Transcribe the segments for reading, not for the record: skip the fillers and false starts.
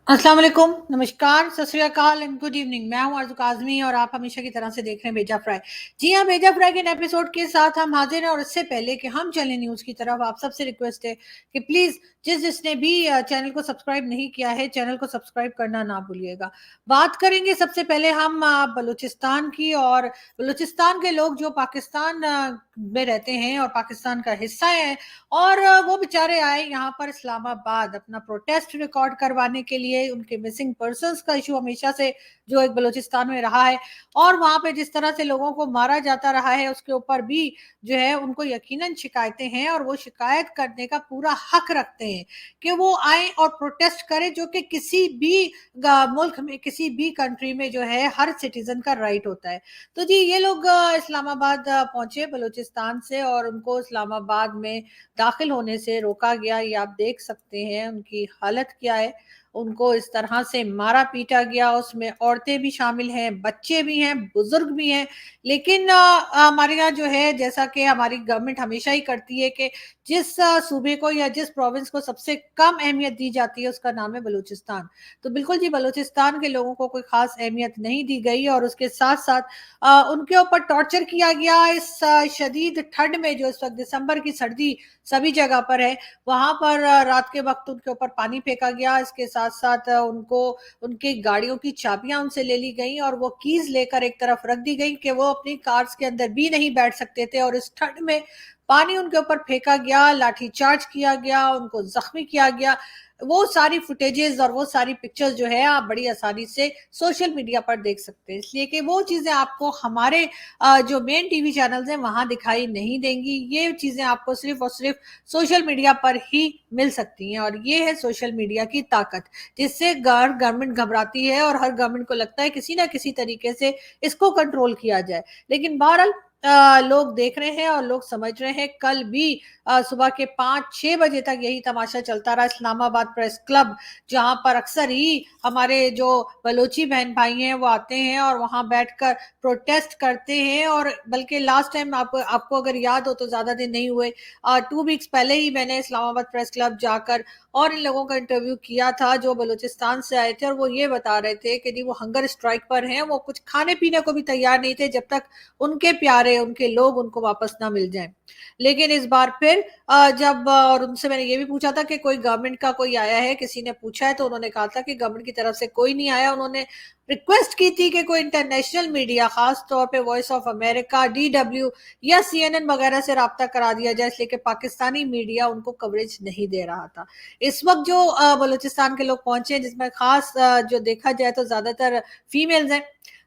अस्सलाम वालेकुम, नमस्कार, सत श्री अकाल एंड गुड इवनिंग। मैं हूं आरज़ू काज़मी और आप हमेशा की तरह से देख रहे हैं भेजा फ्राई। जी हाँ, भेजा फ्राई के नए एपिसोड के साथ हम हाजिर हैं और इससे पहले कि हम चलें न्यूज़ की तरफ, आप सबसे रिक्वेस्ट है कि प्लीज़ जिसने भी चैनल को सब्सक्राइब नहीं किया है, चैनल को सब्सक्राइब करना ना भूलिएगा। बात करेंगे सबसे पहले हम बलूचिस्तान की। और बलूचिस्तान के लोग जो पाकिस्तान में रहते हैं और पाकिस्तान का हिस्सा है, और वो बेचारे आए यहाँ पर इस्लामाबाद अपना प्रोटेस्ट रिकॉर्ड करवाने के लिए। उनके मिसिंग पर्सन्स का इशू हमेशा से जो एक बलूचिस्तान में रहा है, और वहाँ पे जिस तरह से लोगों को मारा जाता रहा है, उसके ऊपर भी जो है उनको यकीनन शिकायतें हैं, और वो शिकायत करने का पूरा हक रखते हैं कि वो आए और प्रोटेस्ट करें, जो कि किसी भी मुल्क में, किसी भी कंट्री में जो है हर सिटीजन का राइट होता है। तो जी ये लोग इस्लामाबाद पहुंचे बलूचिस्तान से, और उनको इस्लामाबाद में दाखिल होने से रोका गया। ये आप देख सकते हैं उनकी हालत क्या है। उनको इस तरह से मारा पीटा गया, उसमें औरतें भी शामिल हैं, बच्चे भी हैं, बुजुर्ग भी हैं। लेकिन हमारे यहाँ जो है, जैसा कि हमारी गवर्नमेंट हमेशा ही करती है कि जिस सूबे को या जिस प्रोविंस को सबसे कम अहमियत दी जाती है, उसका नाम है बलूचिस्तान। तो बिल्कुल जी, बलूचिस्तान के लोगों को कोई खास अहमियत नहीं दी गई, और उसके साथ साथ उनके ऊपर टॉर्चर किया गया इस शदीद ठंड में। जो इस वक्त दिसंबर की सर्दी सभी जगह पर है, वहां पर रात के वक्त उनके ऊपर पानी फेंका गया। इसके साथ साथ उनको उनकी गाड़ियों की चाबियां उनसे ले ली गई, और वो कीज लेकर एक तरफ रख दी गई कि वो अपनी कार्स के अंदर भी नहीं बैठ सकते थे। और इस ठंड में पानी उनके ऊपर फेंका गया, लाठी चार्ज किया गया, उनको जख्मी किया गया। वो सारी फुटेजेस और वो सारी पिक्चर्स जो है आप बड़ी आसानी से सोशल मीडिया पर देख सकते हैं, इसलिए कि वो चीजें आपको हमारे जो मेन टीवी चैनल्स हैं वहां दिखाई नहीं देंगी। ये चीजें आपको सिर्फ और सिर्फ सोशल मीडिया पर ही मिल सकती हैं, और ये है सोशल मीडिया की ताकत, जिससे गवर्नमेंट घबराती है और हर गवर्नमेंट को लगता है किसी ना किसी तरीके से इसको कंट्रोल किया जाए। लेकिन बहरहाल लोग देख रहे हैं और लोग समझ रहे हैं। कल भी सुबह के 5-6 बजे तक यही तमाशा चलता रहा इस्लामाबाद प्रेस क्लब, जहां पर अक्सर ही हमारे जो बलोची बहन भाई हैं वो आते हैं और वहां बैठकर प्रोटेस्ट करते हैं। और बल्कि लास्ट टाइम आपको अगर याद हो तो ज्यादा दिन नहीं हुए, 2 वीक्स पहले ही मैंने इस्लामाबाद प्रेस क्लब जाकर और इन लोगों का इंटरव्यू किया था जो बलूचिस्तान से आए थे, और वो ये बता रहे थे कि जी वो हंगर स्ट्राइक पर हैं, वो कुछ खाने पीने को भी तैयार नहीं थे जब तक उनके प्यारे, उनके लोग उनको वापस ना मिल जाएं। लेकिन इस बार फिर जब और उनसे मैंने ये भी पूछा था कि कोई गवर्नमेंट का कोई आया है, किसी ने पूछा है, तो उन्होंने कहा था कि गवर्नमेंट की तरफ से कोई नहीं आया। उन्होंने रिक्वेस्ट की थी कि कोई इंटरनेशनल मीडिया, खास तौर पे वॉइस ऑफ अमेरिका, DW या CNN वगैरह से राब्ता करा दिया जाए, इसलिए कि पाकिस्तानी मीडिया उनको कवरेज नहीं दे रहा था। इस वक्त जो बलूचिस्तान के लोग पहुंचे हैं, जिसमें खास जो देखा जाए तो ज्यादातर फीमेल्स हैं,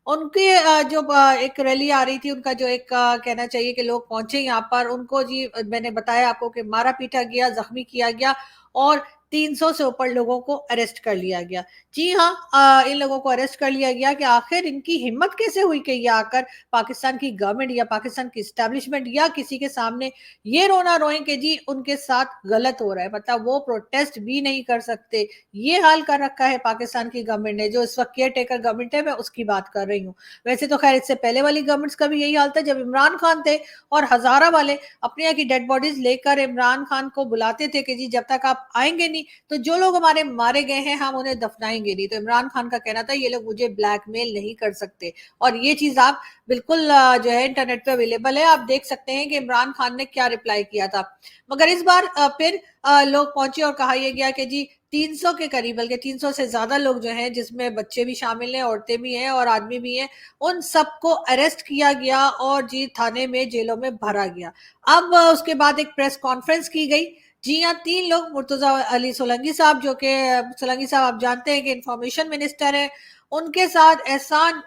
उनके जो एक रैली आ रही थी, उनका जो एक कहना चाहिए कि लोग पहुंचे यहाँ पर, उनको जी मैंने बताया आपको कि मारा पीटा गया, जख्मी किया गया, और 300 से ऊपर लोगों को अरेस्ट कर लिया गया। जी हाँ, इन लोगों को अरेस्ट कर लिया गया कि आखिर इनकी हिम्मत कैसे हुई कि ये आकर पाकिस्तान की गवर्नमेंट या पाकिस्तान की इस्टेब्लिशमेंट या किसी के सामने ये रोना रोएं कि जी उनके साथ गलत हो रहा है। मतलब वो प्रोटेस्ट भी नहीं कर सकते। ये हाल कर रखा है पाकिस्तान की गवर्नमेंट ने, जो इस वक्त केयर टेकर गवर्नमेंट है, मैं उसकी बात कर रही हूँ। वैसे तो खैर इससे पहले वाली गवर्नमेंट्स का भी यही हाल था, जब इमरान खान थे और हजारा वाले अपने यहाँ की डेड बॉडीज लेकर इमरान खान को बुलाते थे कि जी जब तक आप आएंगे नहीं तो जो लोग हमारे मारे गए हैं हम उन्हें दफनाएंगे नहीं। तो इमरान खान का कहना था ये लोग मुझे ब्लैकमेल नहीं कर सकते, और ये चीज आप बिल्कुल जो है इंटरनेट पे अवेलेबल है, आप देख सकते हैं कि इमरान खान ने क्या रिप्लाई किया था। मगर इस बार फिर लोग पहुंचे और कहा यह गया कि जी 300 के करीब, बल्कि 300 से ज्यादा लोग जो हैं, जिसमें बच्चे भी शामिल हैं, औरतें भी हैं और आदमी भी हैं, उन सबको अरेस्ट किया गया और जी थाने में, जेलों में भरा गया। अब उसके बाद एक प्रेस कॉन्फ्रेंस की गई। जी हाँ, 3 लोग, मुर्तजा अली सोलंकी साहब, जो कि सोलंकी साहब आप जानते हैं कि इंफॉर्मेशन मिनिस्टर है, उनके साथ एहसान,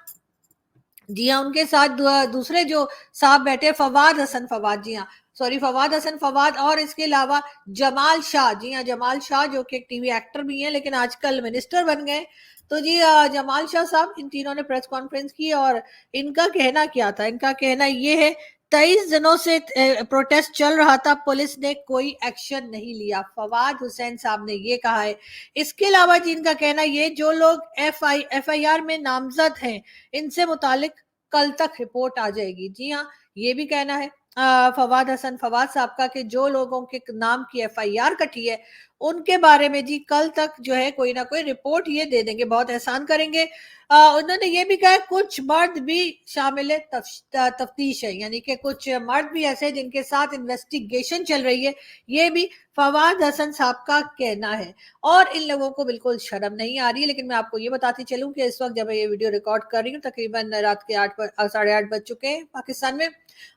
जी हाँ, उनके साथ दूसरे जो साहब बैठे, फवाद हसन फवाद, जी हाँ सॉरी, फवाद हसन फवाद, और इसके अलावा जमाल शाह, जी हाँ जमाल शाह, जो कि एक टीवी एक्टर भी हैं लेकिन आजकल मिनिस्टर बन गए। तो जी जमाल शाह साहब, इन तीनों ने प्रेस कॉन्फ्रेंस की, और इनका कहना क्या था? इनका कहना ये है, 23 दिनों से प्रोटेस्ट चल रहा था, पुलिस ने कोई एक्शन नहीं लिया, फवाद हुसैन साहब ने ये कहा है। इसके अलावा जी इनका कहना ये, जो लोग FIR में नामजद हैं, इनसे मुतालिक कल तक रिपोर्ट आ जाएगी। जी हाँ, ये भी कहना है फवाद हसन फवाद साहब का कि जो लोगों के नाम की FIR कटी है उनके बारे में जी कल तक जो है कोई ना कोई रिपोर्ट ये दे देंगे, बहुत एहसान करेंगे। उन्होंने ये भी कहा है कुछ मर्द भी शामिल है तफ्तीश है, यानी कि कुछ मर्द भी ऐसे हैं जिनके साथ इन्वेस्टिगेशन चल रही है, ये भी फवाद हसन साहब का कहना है। और इन लोगों को बिल्कुल शर्म नहीं आ रही है। लेकिन मैं आपको ये बताती चलूं कि इस वक्त जब मैं ये वीडियो रिकॉर्ड कर रही हूँ तकरीबन रात के 8 साढ़े 8 बज चुके हैं पाकिस्तान में,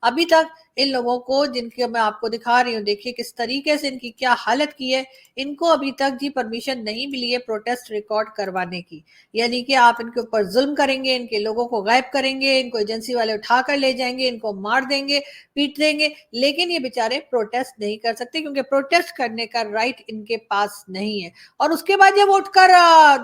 अभी तक इन लोगों को, जिनके मैं आपको दिखा रही हूँ, देखिए किस तरीके से इनकी क्या हालत की है, इनको अभी तक जी परमिशन नहीं मिली है प्रोटेस्ट रिकॉर्ड करवाने की। यानी कि आप इनके ऊपर जुल्म करेंगे, इनके लोगों को गायब करेंगे, इनको एजेंसी वाले उठा कर ले जाएंगे, इनको मार देंगे, पीट देंगे, लेकिन ये बेचारे प्रोटेस्ट नहीं कर सकते क्योंकि प्रोटेस्ट करने का राइट इनके पास नहीं है। और उसके बाद जब उठकर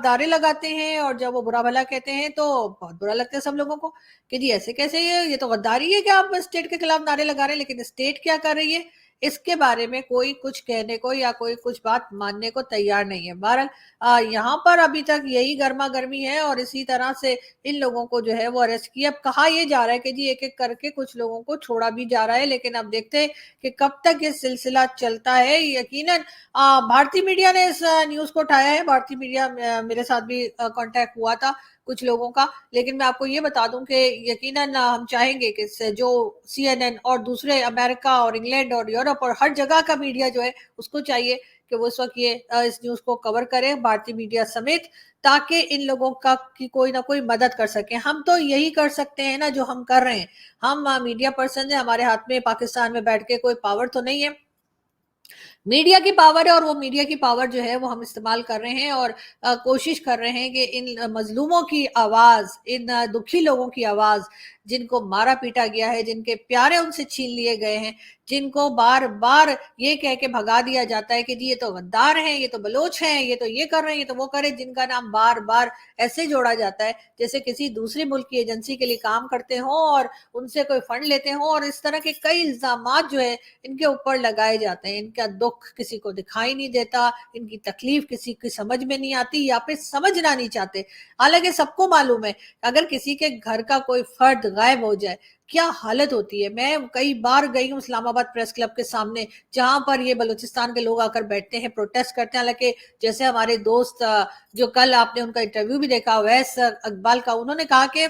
नारे लगाते हैं और जब वो बुरा भला कहते हैं तो बहुत बुरा लगता है सब लोगों को कि जी ऐसे कैसे, ये तो गद्दारी है कि आप स्टेट के खिलाफ नारे लगा रहे हैं। लेकिन स्टेट क्या कर रही है इसके बारे में कोई कुछ कहने को या कोई कुछ बात मानने को तैयार नहीं है। बहरहाल यहाँ पर अभी तक यही गर्मा गर्मी है और इसी तरह से इन लोगों को जो है वो अरेस्ट किया। अब कहा यह जा रहा है कि जी एक एक करके कुछ लोगों को छोड़ा भी जा रहा है, लेकिन अब देखते हैं कि कब तक ये सिलसिला चलता है। यकीनन भारतीय मीडिया ने इस न्यूज को उठाया है। भारतीय मीडिया मेरे साथ भी कांटेक्ट हुआ था कुछ लोगों का, लेकिन मैं आपको ये बता दूं कि यकीनन हम चाहेंगे कि जो CNN और दूसरे अमेरिका और इंग्लैंड और यूरोप और हर जगह का मीडिया जो है उसको चाहिए कि वो इस वक्त ये इस न्यूज को कवर करे, भारतीय मीडिया समेत, ताकि इन लोगों का की कोई ना कोई मदद कर सके। हम तो यही कर सकते हैं ना जो हम कर रहे हैं। हम मीडिया पर्सन है, हमारे हाथ में पाकिस्तान में बैठ के कोई पावर तो नहीं है, मीडिया की पावर है, और वो मीडिया की पावर जो है वो हम इस्तेमाल कर रहे हैं और कोशिश कर रहे हैं कि इन मजलूमों की आवाज, इन दुखी लोगों की आवाज, जिनको मारा पीटा गया है, जिनके प्यारे उनसे छीन लिए गए हैं, जिनको बार बार ये कह के भगा दिया जाता है कि जी ये तो गद्दार हैं, ये तो बलोच हैं, ये तो ये कर रहे हैं, ये तो वो कर रहे हैं, जिनका नाम बार बार ऐसे जोड़ा जाता है जैसे किसी दूसरी मुल्क की एजेंसी के लिए काम करते हो और उनसे कोई फंड लेते हो, और इस तरह के कई इल्जामात जो है इनके ऊपर लगाए जाते हैं। इनका दुख किसी को दिखाई नहीं देता, इनकी तकलीफ किसी की समझ में नहीं आती या फिर समझना नहीं चाहते। हालांकि सबको मालूम है अगर किसी के घर का कोई फर्द गायब हो जाए क्या हालत होती है। मैं कई बार गई हूँ इस्लामाबाद प्रेस क्लब के सामने, जहां पर ये बलूचिस्तान के लोग आकर बैठते हैं, प्रोटेस्ट करते हैं। हालांकि जैसे हमारे दोस्त जो कल आपने उनका इंटरव्यू भी देखा, अवैस अकबाल का, उन्होंने कहा कि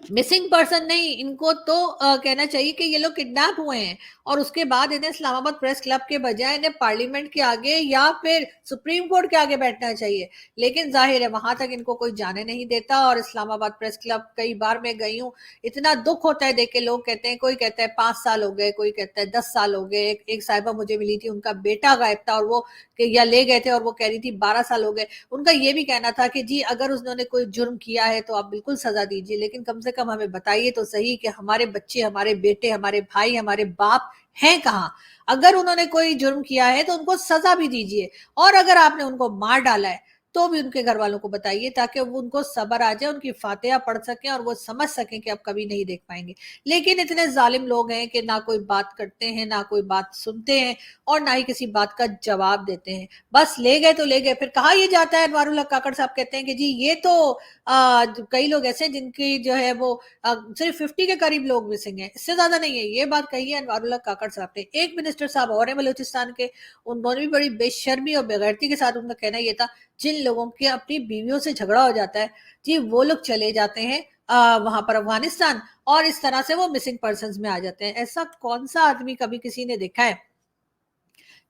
मिसिंग पर्सन नहीं, इनको तो कहना चाहिए कि ये लोग किडनैप हुए हैं, और उसके बाद इन्हें इस्लामाबाद प्रेस क्लब के बजाय इन्हें पार्लियामेंट के आगे या फिर सुप्रीम कोर्ट के आगे बैठना चाहिए। लेकिन जाहिर है वहां तक इनको कोई जाने नहीं देता। और इस्लामाबाद प्रेस क्लब कई बार मैं गई हूँ, इतना दुख होता है देख के। लोग कहते हैं, कोई कहता है 5 साल हो गए, कोई कहता है 10 साल हो गए। एक साहिबा मुझे मिली थी, उनका बेटा गायब था और वो या ले गए थे और वो कह रही थी 12 साल हो गए। उनका ये भी कहना था कि जी अगर उन्होंने कोई जुर्म किया है तो आप बिल्कुल सजा दीजिए, लेकिन कम से कम हमें बताइए तो सही कि हमारे बच्चे, हमारे बेटे, हमारे भाई, हमारे बाप हैं कहाँ। अगर उन्होंने कोई जुर्म किया है तो उनको सजा भी दीजिए, और अगर आपने उनको मार डाला है तो भी उनके घर वालों को बताइए, ताकि वो उनको सब्र आ जाए, उनकी फातिहा पढ़ सकें और वो समझ सकें कि अब कभी नहीं देख पाएंगे। लेकिन इतने जालिम लोग हैं कि ना कोई बात करते हैं, ना कोई बात सुनते हैं, और ना ही किसी बात का जवाब देते हैं। बस ले गए तो ले गए। फिर कहा यह जाता है, अनवारुल हक काकड़ साहब कहते हैं कि जी ये तो कई लोग ऐसे जिनकी जो है वो सिर्फ 50 के करीब लोग मिसिंग हैं, इससे ज्यादा नहीं है। ये बात कही है अनवारुल हक काकड़ साहब ने। एक मिनिस्टर साहब और है बलूचिस्तान के, उन्होंने भी बड़ी बेशर्मी और बेगैरती के साथ, उनका कहना यह था जिन लोगों के अपनी बीवियों से झगड़ा हो जाता है जी वो लोग चले जाते हैं वहां पर अफगानिस्तान, और इस तरह से वो मिसिंग पर्सन में आ जाते हैं। ऐसा कौन सा आदमी कभी किसी ने देखा है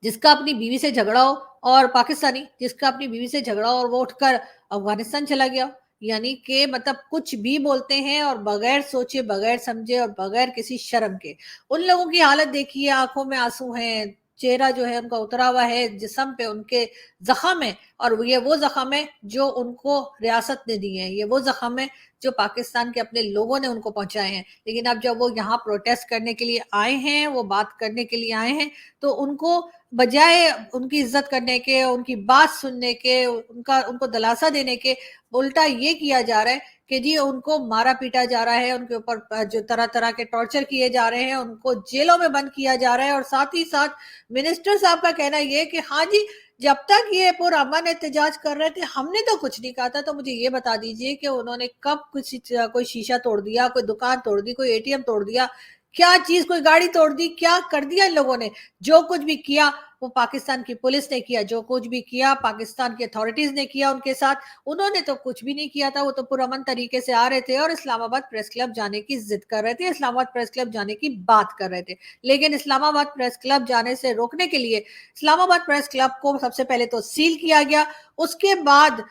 जिसका अपनी बीवी से झगड़ा हो, और पाकिस्तानी जिसका अपनी बीवी से झगड़ा हो और वो उठकर अफगानिस्तान चला गया हो? यानी कि मतलब कुछ भी बोलते हैं और बगैर सोचे, बगैर समझे और बगैर किसी शर्म के। उन लोगों की हालत देखिए, आंखों में आंसू हैं, चेहरा जो है उनका उतरा हुआ है, जिस्म पे उनके जख्म है, और ये वो जख्म है जो उनको रियासत ने दिए हैं, ये वो जख्म है जो पाकिस्तान के अपने लोगों ने उनको पहुंचाए हैं। लेकिन अब जब वो यहाँ प्रोटेस्ट करने के लिए आए हैं, वो बात करने के लिए आए हैं, तो उनको बजाय उनकी इज्जत करने के, उनकी बात सुनने के, उनको दिलासा देने के, उल्टा ये किया जा रहा है कि जी उनको मारा पीटा जा रहा है, उनके ऊपर जो तरह तरह के टॉर्चर किए जा रहे हैं, उनको जेलों में बंद किया जा रहा है। और साथ ही साथ मिनिस्टर साहब का कहना ये कि हाँ जी जब तक ये पुरअमन एहतजाज कर रहे थे हमने तो कुछ नहीं कहा था। तो मुझे ये बता दीजिए कि उन्होंने कब कुछ कोई शीशा तोड़ दिया, कोई दुकान तोड़ दी, कोई ATM तोड़ दिया, क्या चीज, कोई गाड़ी तोड़ दी, क्या कर दिया इन लोगों ने? जो कुछ भी किया वो पाकिस्तान की पुलिस ने किया, जो कुछ भी किया पाकिस्तान की अथॉरिटीज ने किया उनके साथ, उन्होंने तो कुछ भी नहीं किया था। वो तो पुरअमन तरीके से आ रहे थे और इस्लामाबाद प्रेस क्लब जाने की जिद कर रहे थे, इस्लामाबाद प्रेस क्लब जाने की बात कर रहे थे। लेकिन इस्लामाबाद प्रेस क्लब जाने से रोकने के लिए इस्लामाबाद प्रेस क्लब को सबसे पहले तो सील किया गया, उसके बाद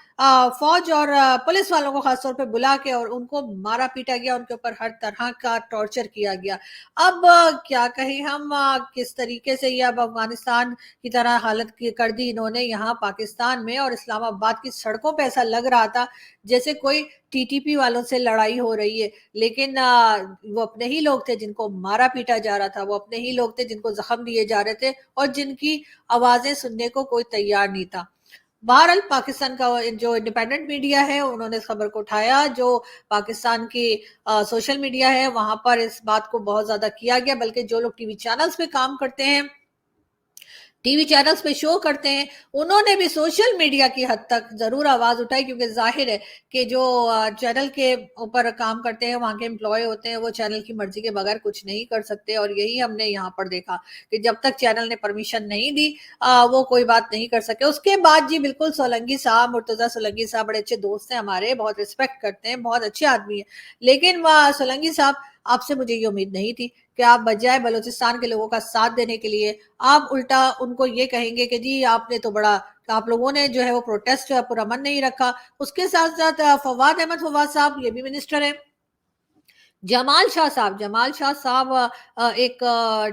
फौज और पुलिस वालों को खासतौर पे बुला के और उनको मारा पीटा गया, उनके ऊपर हर तरह का टॉर्चर किया गया। अब क्या कहें हम, किस तरीके से ये अब अफगानिस्तान की तरह हालत कर दी इन्होंने यहाँ पाकिस्तान में, और इस्लामाबाद की सड़कों पे ऐसा लग रहा था जैसे कोई टीटीपी वालों से लड़ाई हो रही है। लेकिन वो अपने ही लोग थे जिनको मारा पीटा जा रहा था, वो अपने ही लोग थे जिनको जख्म दिए जा रहे थे और जिनकी आवाजें सुनने को कोई तैयार नहीं था। बहरहाल पाकिस्तान का जो इंडिपेंडेंट मीडिया है उन्होंने इस खबर को उठाया, जो पाकिस्तान की सोशल मीडिया है वहां पर इस बात को बहुत ज्यादा किया गया, बल्कि जो लोग टीवी चैनल्स पे काम करते हैं, टीवी चैनल्स पे शो करते हैं, उन्होंने भी सोशल मीडिया की हद तक जरूर आवाज उठाई, क्योंकि जाहिर है कि जो चैनल के ऊपर काम करते हैं वहां के एम्प्लॉय होते हैं, वो चैनल की मर्जी के बगैर कुछ नहीं कर सकते। और यही हमने यहाँ पर देखा कि जब तक चैनल ने परमिशन नहीं दी वो कोई बात नहीं कर सके। उसके बाद जी बिल्कुल सोलंकी साहब, मुर्तजा सोलंकी साहब बड़े अच्छे दोस्त हैं हमारे, बहुत रिस्पेक्ट करते हैं, बहुत अच्छे आदमी है। लेकिन सोलंकी साहब, आपसे मुझे ये उम्मीद नहीं थी कि आप बजाय बलूचिस्तान के लोगों का साथ देने के लिए आप उल्टा उनको ये कहेंगे कि जी आपने तो बड़ा, आप लोगों ने जो है वो प्रोटेस्ट पुरअमन नहीं रखा। उसके साथ साथ फवाद अहमद फवाद साहब ये भी मिनिस्टर है, जमाल शाह साहब एक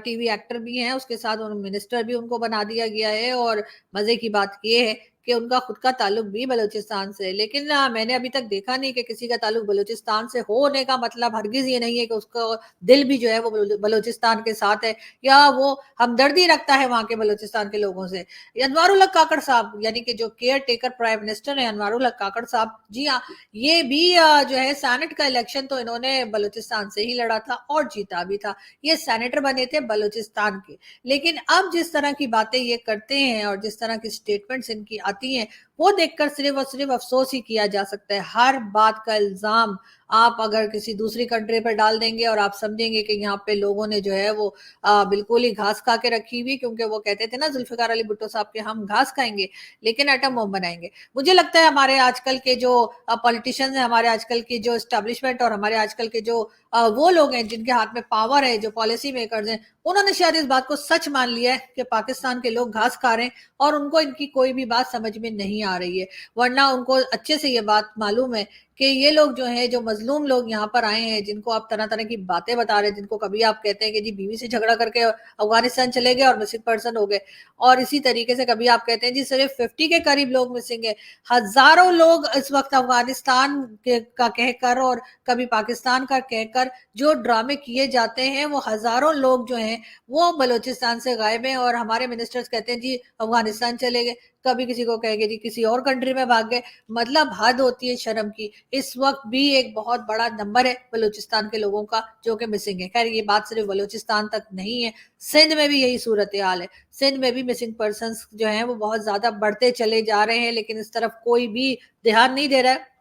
टीवी एक्टर भी हैं, उसके साथ मिनिस्टर भी उनको बना दिया गया है। और मजे की बात ये है कि उनका खुद का ताल्लुक भी बलूचिस्तान से है। लेकिन मैंने अभी तक देखा नहीं कि किसी का ताल्लुक बलूचिस्तान से होने का मतलब हरगिज ये नहीं है कि उसका दिल भी जो है वो बलूचिस्तान के साथ है या वो हमदर्दी रखता है वहां के बलूचिस्तान के लोगों से। अनवारुल हक काकड़ साहब, यानी कि जो केयर टेकर प्राइम मिनिस्टर है अनवारुल हक काकड़ साहब, जी हाँ, ये भी जो है सेनेट का इलेक्शन तो इन्होंने बलूचिस्तान से ही लड़ा था और जीता भी था। ये सेनेटर बने थे बलूचिस्तान के। लेकिन अब जिस तरह की बातें ये करते हैं और जिस तरह की स्टेटमेंट्स इनकी आती हैं, वो देखकर सिर्फ और सिर्फ अफसोस ही किया जा सकता है। हर बात का इल्जाम आप अगर किसी दूसरी कंट्री पर डाल देंगे और आप समझेंगे कि यहाँ पे लोगों ने जो है वो बिल्कुल ही घास खा के रखी हुई, क्योंकि वो कहते थे ना जुल्फिकार अली भुट्टो साहब के, हम घास खाएंगे लेकिन एटम बम बनाएंगे। मुझे लगता है हमारे आजकल के जो पॉलिटिशियंस हैं, हमारे आजकल की जो एस्टेब्लिशमेंट और हमारे आजकल के जो वो लोग हैं जिनके हाथ में पावर है, जो पॉलिसी मेकर्स हैं, उन्होंने शायद इस बात को सच मान लिया है कि पाकिस्तान के लोग घास खा रहे हैं और उनको इनकी कोई भी बात समझ में नहीं आ रही है। वरना उनको अच्छे से ये बात मालूम है कि ये लोग जो हैं, जो मजलूम लोग यहाँ पर आए हैं, जिनको आप तरह तरह की बातें बता रहे हैं, जिनको कभी आप कहते हैं कि जी बीवी से झगड़ा करके अफगानिस्तान चले गए और मिसिंग पर्सन हो गए, और इसी तरीके से कभी आप कहते हैं जी सिर्फ 50 के करीब लोग मिसिंग है। हजारों लोग इस वक्त अफगानिस्तान का कहकर और कभी पाकिस्तान का कहकर जो ड्रामे किए जाते हैं, वो हजारों लोग जो हैं वो बलूचिस्तान से गायब हैं और हमारे मिनिस्टर्स कहते हैं जी अफगानिस्तान चले गए, कभी किसी को कहेंगे जी किसी और कंट्री में भाग गए। मतलब हद होती है शर्म की। इस वक्त भी एक बहुत बड़ा नंबर है बलूचिस्तान के लोगों का जो कि मिसिंग है। खैर ये बात सिर्फ बलूचिस्तान तक नहीं है, सिंध में भी यही सूरत हाल है। सिंध में भी मिसिंग पर्संस जो हैं वो बहुत ज्यादा बढ़ते चले जा रहे हैं, लेकिन इस तरफ कोई भी ध्यान नहीं दे रहा है,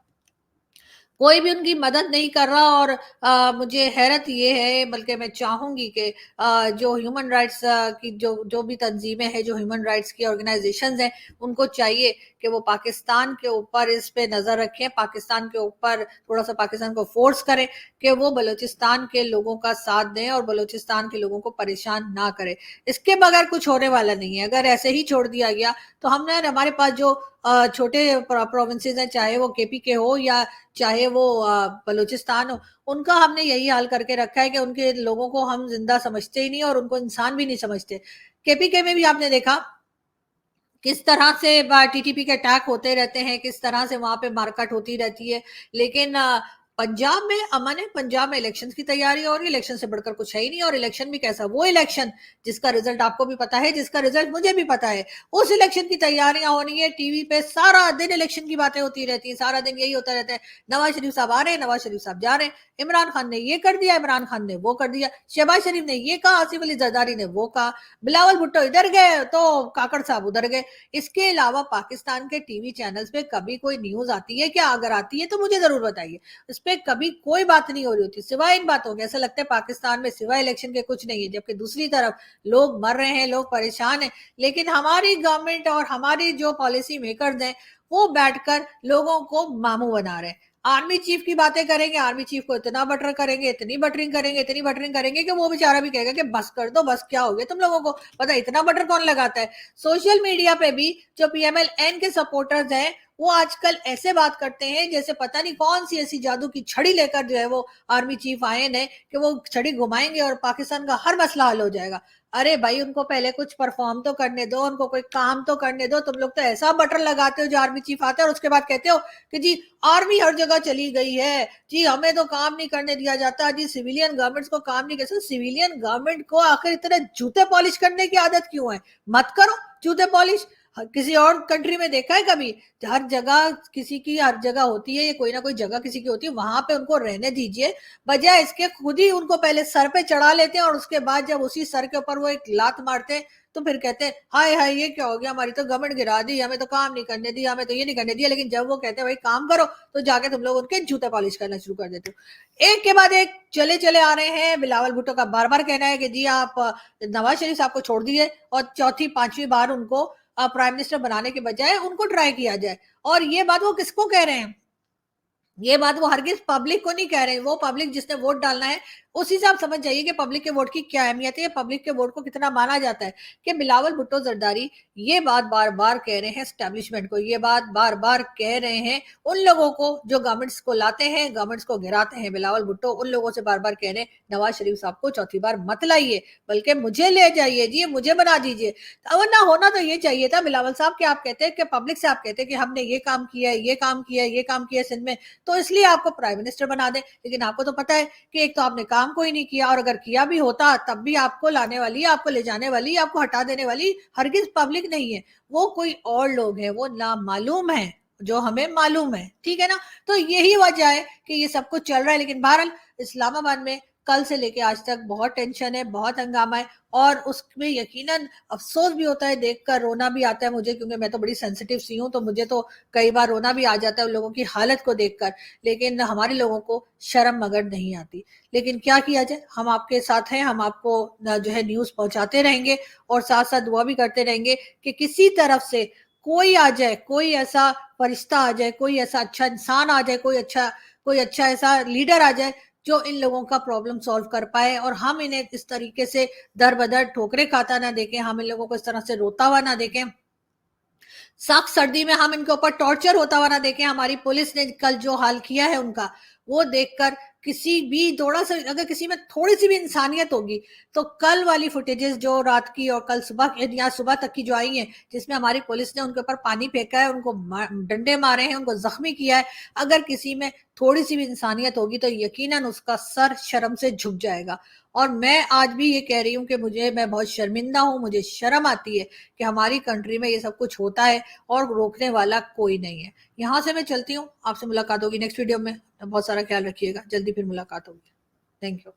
कोई भी उनकी मदद नहीं कर रहा। और मुझे हैरत ये है, बल्कि मैं चाहूंगी कि जो ह्यूमन राइट्स की जो जो भी तंजीमें हैं, जो ह्यूमन राइट्स की ऑर्गेनाइजेशंस हैं, उनको चाहिए कि वो पाकिस्तान के ऊपर इस पे नजर रखें, पाकिस्तान के ऊपर थोड़ा सा पाकिस्तान को फोर्स करें कि वो बलूचिस्तान के लोगों का साथ दें और बलूचिस्तान के लोगों को परेशान ना करें। इसके बगैर कुछ होने वाला नहीं है। अगर ऐसे ही छोड़ दिया गया तो हमने, हमारे पास जो छोटे प्रोविंसेस हैं, चाहे वो केपी के हो या चाहे वो बलूचिस्तान हो, उनका हमने यही हाल करके रखा है कि उनके लोगों को हम जिंदा समझते ही नहीं और उनको इंसान भी नहीं समझते। केपीके में भी आपने देखा किस तरह से टीटीपी के अटैक होते रहते हैं, किस तरह से वहां पे मारकाट होती रहती है। लेकिन पंजाब में अमन है, पंजाब में इलेक्शन की तैयारी हो रही है, इलेक्शन से बढ़कर कुछ है ही नहीं। और इलेक्शन भी कैसा, वो इलेक्शन जिसका रिजल्ट आपको भी पता है, जिसका रिजल्ट मुझे भी पता है, उस इलेक्शन की तैयारियां हो रही है। टीवी पे सारा दिन इलेक्शन की बातें होती रहती है, सारा दिन यही होता रहता है, नवाज शरीफ साहब आ रहे हैं, नवाज शरीफ साहब जा रहे हैं, इमरान खान ने ये कर दिया, इमरान खान ने वो कर दिया, शहबाज शरीफ ने ये कहा, आसिफ अली जरदारी ने वो कहा, बिलावल भुट्टो इधर गए तो काकड़ साहब उधर गए। इसके अलावा पाकिस्तान के टीवी चैनल्स पे कभी कोई न्यूज आती है क्या? अगर आती है तो मुझे जरूर बताइए। पर कभी कोई बात नहीं हो रही होती सिवाय इन बातों के। ऐसा लगता है पाकिस्तान में सिवाय इलेक्शन के कुछ नहीं है, जबकि दूसरी तरफ लोग मर रहे हैं, लोग परेशान हैं, लेकिन हमारी गवर्नमेंट और हमारी जो पॉलिसी मेकर्स हैं वो बैठकर लोगों को मामू बना रहे हैं। आर्मी चीफ की बातें करेंगे, आर्मी चीफ को इतना बटर करेंगे, इतनी बटरिंग करेंगे, इतनी बटरिंग करेंगे कि वो बेचारा भी कहेगा कि बस कर दो, बस क्या हो गया तुम लोगों को, पता इतना बटर कौन लगाता है। सोशल मीडिया पे भी जो PMLN के सपोर्टर्स हैं वो आजकल ऐसे बात करते हैं जैसे पता नहीं कौन सी ऐसी जादू की छड़ी लेकर जो है वो आर्मी चीफ आए हैं कि वो छड़ी घुमाएंगे और पाकिस्तान का हर मसला हल हो जाएगा। अरे भाई उनको पहले कुछ परफॉर्म तो करने दो, उनको कोई काम तो करने दो। तुम लोग तो ऐसा बटर लगाते हो जो आर्मी चीफ आता है और उसके बाद कहते हो कि जी आर्मी हर जगह चली गई है, जी हमें तो काम नहीं करने दिया जाता, जी सिविलियन गवर्नमेंट्स को काम नहीं कर। सिविलियन गवर्नमेंट को आखिर इतने जूते पॉलिश करने की आदत क्यों है? मत करो जूते पॉलिश। किसी और कंट्री में देखा है कभी? हर जगह किसी की हर जगह होती है, ये कोई ना कोई जगह किसी की होती है, वहां पे उनको रहने दीजिए, बजाय इसके खुद ही उनको पहले सर पे चढ़ा लेते हैं और उसके बाद जब उसी सर के ऊपर वो एक लात मारते हैं तो फिर कहते हैं हाय हाय ये क्या हो गया, हमारी तो गवर्नमेंट गिरा दी, हमें तो काम नहीं करने दिया, हमें तो ये नहीं करने दिया। लेकिन जब वो कहते हैं भाई काम करो तो जाके तुम लोग उनके जूते पॉलिश करना शुरू कर देते हो। एक के बाद एक चले चले आ रहे हैं। बिलावल भुट्टो का बार बार कहना है कि जी आप नवाज शरीफ साहब को छोड़ दिए और चौथी पांचवी बार उनको प्राइम मिनिस्टर बनाने के बजाय उनको ट्राई किया जाए। और ये बात वो किसको कह रहे हैं? ये बात वो हरगिज पब्लिक को नहीं कह रहे हैं। वो पब्लिक जिसने वोट डालना है उसी से आप समझ जाइए कि पब्लिक के वोट की क्या अहमियत है, पब्लिक के वोट को कितना माना जाता है। कि बिलावल भुट्टो जरदारी ये बात बार बार कह रहे हैं एस्टेब्लिशमेंट को, ये बात बार बार कह रहे हैं उन लोगों को जो गवर्नमेंट्स को लाते हैं, गवर्नमेंट्स को गिराते हैं। बिलावल भुट्टो उन लोगों से बार बार कह रहे हैं नवाज शरीफ साहब को चौथी बार मत लाइए, बल्कि मुझे ले जाइए, जी मुझे बना दीजिए। वरना होना तो ये चाहिए था बिलावल साहब कि आप कहते हैं कि पब्लिक से आप कहते हैं कि हमने ये काम किया है, ये काम किया है, ये काम किया है सिंध में, तो इसलिए आपको प्राइम मिनिस्टर बना दें। लेकिन आपको तो पता है कि एक तो आपने काम कोई नहीं किया, और अगर किया भी होता तब भी आपको लाने वाली, आपको ले जाने वाली, आपको हटा देने वाली हरगिज पब्लिक नहीं है, वो कोई और लोग हैं, वो नामालूम है जो हमें मालूम है। ठीक है ना? तो यही वजह है कि ये सब कुछ चल रहा है। लेकिन बहरहाल इस्लामाबाद में कल से लेके आज तक बहुत टेंशन है, बहुत हंगामा है, और उसमें यकीनन अफसोस भी होता है, देखकर रोना भी आता है मुझे, क्योंकि मैं तो बड़ी सेंसिटिव सी हूँ, तो मुझे तो कई बार रोना भी आ जाता है उन लोगों की हालत को देखकर। लेकिन हमारे लोगों को शर्म मगर नहीं आती। लेकिन क्या किया जाए, हम आपके साथ हैं, हम आपको जो है न्यूज पहुंचाते रहेंगे और साथ साथ दुआ भी करते रहेंगे कि किसी तरफ से कोई आ जाए, कोई ऐसा फरिश्ता आ जाए, कोई ऐसा अच्छा इंसान आ जाए, कोई अच्छा ऐसा लीडर आ जाए जो इन लोगों का प्रॉब्लम सॉल्व कर पाए, और हम इन्हें इस तरीके से दर बदर ठोकरे खाता ना देखें, हम इन लोगों को इस तरह से रोता हुआ ना देखें, सख्त सर्दी में हम इनके ऊपर टॉर्चर होता हुआ ना देखें। हमारी पुलिस ने कल जो हाल किया है उनका, वो देखकर किसी भी थोड़ा सा अगर किसी में थोड़ी सी भी इंसानियत होगी तो कल वाली फुटेजेस जो रात की और कल सुबह या सुबह तक की जो आई हैं, जिसमें हमारी पुलिस ने उनके ऊपर पानी फेंका है, उनको डंडे मारे हैं, उनको जख्मी किया है, अगर किसी में थोड़ी सी भी इंसानियत होगी तो यकीनन उसका सर शर्म से झुक जाएगा। और मैं आज भी ये कह रही हूँ कि मैं बहुत शर्मिंदा हूँ, मुझे शर्म आती है कि हमारी कंट्री में ये सब कुछ होता है और रोकने वाला कोई नहीं है। यहाँ से मैं चलती हूँ, आपसे मुलाकात होगी नेक्स्ट वीडियो में। बहुत सारा ख्याल रखिएगा, जल्दी फिर मुलाकात होगी। Thank you.